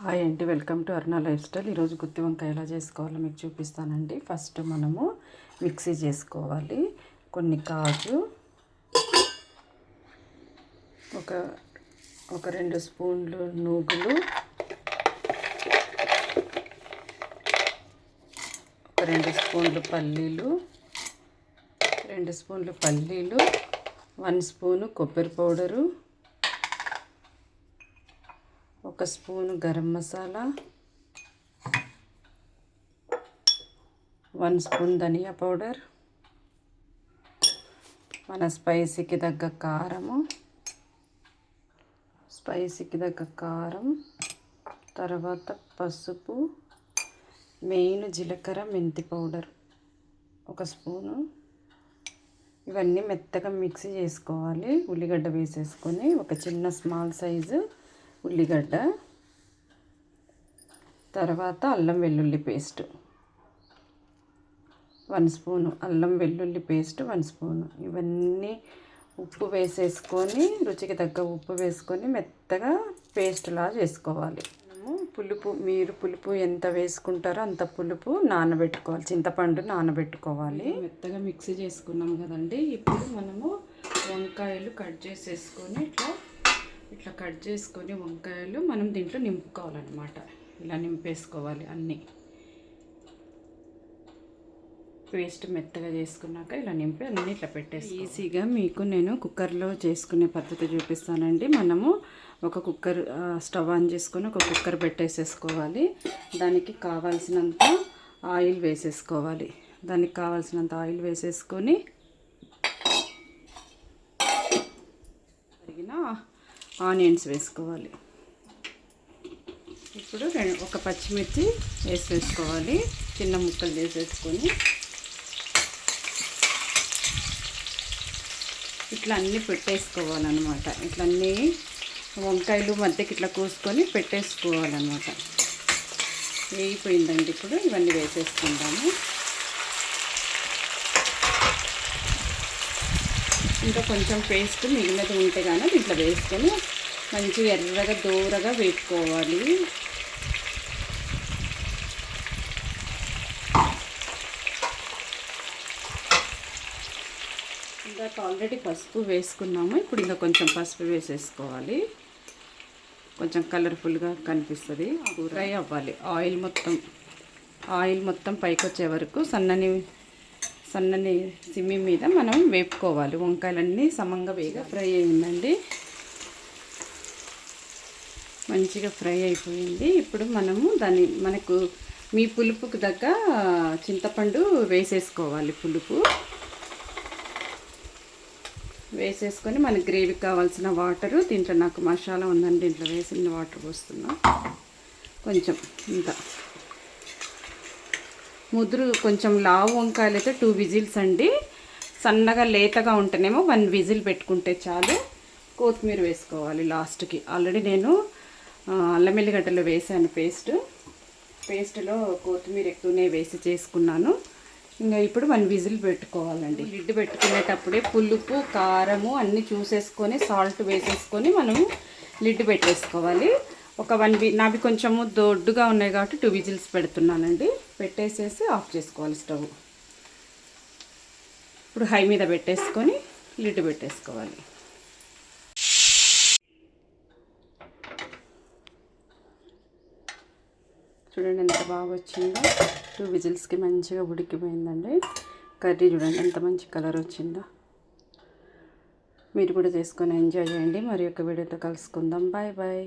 Hi అండి, welcome to Aruna life style. ఈరోజు గుత్తి వంకాయ ఎలా చేసుకోవాలో మీకు చూపిస్తానండి. ఫస్ట్ మనము మిక్సీ చేసుకోవాలి. కొన్ని కాజు, ఒక 2 స్పూన్లు నూగులు, ఒక 2 స్పూన్లు పల్లీలు, 1 స్పూను కొబ్బరి powder, 1 spoon garam masala, 1 spoon ధనియా పౌడర్, మన స్పైసీకి తగ్గ కారం, తర్వాత పసుపు, మెయిన్ జీలకర్ర మెంతి పౌడర్ 1 స్పూను. ఇవన్నీ మెత్తగా మిక్సీ చేసుకోవాలి. ఉల్లిగడ్డ వేసేసుకొని ఒక చిన్న స్మాల్ సైజు ఉల్లిగడ్డ, తర్వాత అల్లం వెల్లుల్లి పేస్ట్ 1 స్పూను, అల్లం వెల్లుల్లి పేస్ట్ 1 స్పూను. ఇవన్నీ ఉప్పు వేసేసుకొని, రుచికి తగ్గ ఉప్పు వేసుకొని మెత్తగా పేస్ట్లా చేసుకోవాలి. మీరు పులుపు ఎంత వేసుకుంటారో అంత పులుపు నానబెట్టుకోవాలి, చింతపండు నానబెట్టుకోవాలి. మెత్తగా మిక్సీ చేసుకున్నాం కదండి. ఇప్పుడు మనము వంకాయలు కట్ చేసేసుకొని ఇట్లా కట్ చేసుకొని వంకాయలు మనం దీంట్లో నింపుకోవాలన్నమాట. ఇలా నింపేసుకోవాలి అన్నీ. పేస్ట్ మెత్తగా చేసుకున్నాక ఇలా నింపి అన్నీ ఇట్లా పెట్టేసి ఈజీగా మీకు నేను కుక్కర్లో చేసుకునే పద్ధతి చూపిస్తానండి. మనము ఒక కుక్కర్ స్టవ్ ఆన్ చేసుకొని ఒక కుక్కర్ పెట్టేసేసుకోవాలి. దానికి కావాల్సినంత ఆయిల్ వేసేసుకోవాలి. వేసేసుకొని తరిగిన ఆనియన్స్ వేసుకోవాలి. ఇప్పుడు ఒక పచ్చిమిర్చి వేసేసుకోవాలి, చిన్న ముక్కలు వేసేసుకొని ఇట్లా అన్నీ పెట్టేసుకోవాలన్నమాట. ఇట్లా అన్నీ వంకాయలు మధ్యకి ఇట్లా కోసుకొని పెట్టేసుకోవాలన్నమాట. వేగిపోయిందండి. ఇప్పుడు ఇవన్నీ వేసేసుకుంటాము. ఇంకా కొంచెం పేస్ట్ మిగిలినది ఉంటే కానీ ఇట్లా వేసుకొని మంచిగా ఎర్రగా దూరగా వేపుకోవాలి. ఇంకా ఆల్రెడీ పసుపు వేసుకున్నాము. ఇప్పుడు ఇంకా కొంచెం పసుపు వేసేసుకోవాలి, కొంచెం కలర్ఫుల్గా కనిపిస్తుంది. ఫ్రై అవ్వాలి. ఆయిల్ మొత్తం పైకి వచ్చే వరకు సన్నని సిమ్మి మీద మనం వేపుకోవాలి. వంకాయలన్నీ సమంగా ఫ్రై అయిందండి, మంచిగా ఫ్రై అయిపోయింది. ఇప్పుడు మనము మనకు మీ పులుపుకు తగ్గ చింతపండు వేసేసుకోవాలి. పులుపు వేసేసుకొని మనకి గ్రేవీకి కావాల్సిన వాటరు, దీంట్లో నాకు మసాలా ఉందండి, దీంట్లో వేసిన వాటర్ పోస్తున్నా. కొంచెం ఇంత ముదురు కొంచెం లావు వంకాయలు అయితే 2 విజిల్స్ అండి. సన్నగా లేతగా ఉంటేనేమో 1 విజిల్ పెట్టుకుంటే చాలు. కొత్తిమీర వేసుకోవాలి లాస్ట్కి. ఆల్రెడీ నేను అల్లం ఎల్లిగడ్డలో వేసాను పేస్ట్లో కొత్తిమీర ఎక్కువనే వేసి చేసుకున్నాను. ఇంకా ఇప్పుడు 1 విజిల్ పెట్టుకోవాలండి. లిడ్ పెట్టుకునేటప్పుడే పులుపు కారము అన్నీ చూసేసుకొని సాల్ట్ వేసేసుకొని మనం లిడ్ పెట్టేసుకోవాలి. నావి కొంచెము దొడ్డుగా ఉన్నాయి కాబట్టి 2 విజిల్స్ పెడుతున్నానండి. పెట్టేసేసి ఆఫ్ చేసుకోవాలి స్టవ్. ఇప్పుడు హై మీద పెట్టేసుకొని లిడ్ పెట్టేసుకోవాలి. చూడండి ఎంత బాగా వచ్చిందో. 2 విజిల్స్కి మంచిగా ఉడికిపోయిందండి. కర్రీ చూడండి ఎంత మంచి కలర్ వచ్చిందో. మీరు కూడా చేసుకొని ఎంజాయ్ చేయండి. మరి ఒక వీడియోతో కలుసుకుందాం. Bye bye.